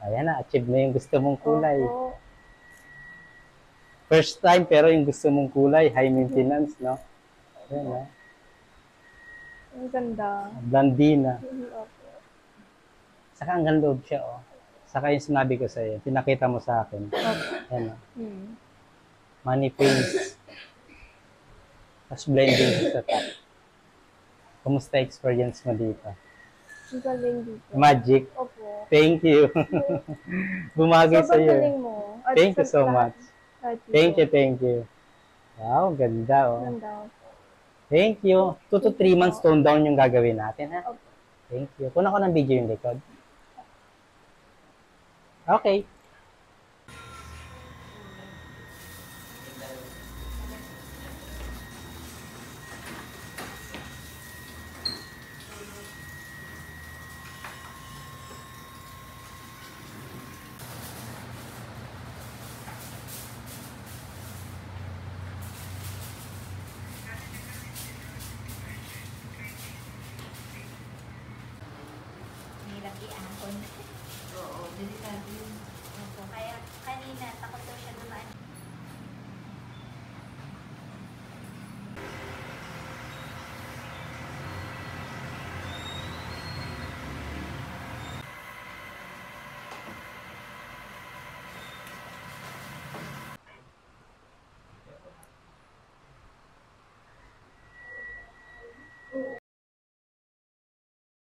Ayan na, achieve na yung gusto mong kulay. Opo. First time, pero yung gusto mong kulay, high maintenance, no? Ayan, no? Ang ganda. Blandina. Opo. Saka ang ganda siya, oh. Saka yung sinabi ko sa'yo, pinakita mo sa akin. Opo. Ayan, no? Hmm. Money face. Tapos blending sa top. Kumusta experience mo dito? Ang galing dito. Magic. Opo. Thank you. Bumagay Sobrang sa'yo. galing mo. At Thank you sa so lahat, much. lahat Thank you, dito. thank you. Wow, ganda, oh. Ganda. Thank you. 2 to 3 months tone down yung gagawin natin, ha? Opo. Thank you. Kuna ko ng video yung likod. Okay. Hirap i-angkon. Oo, delikado yun.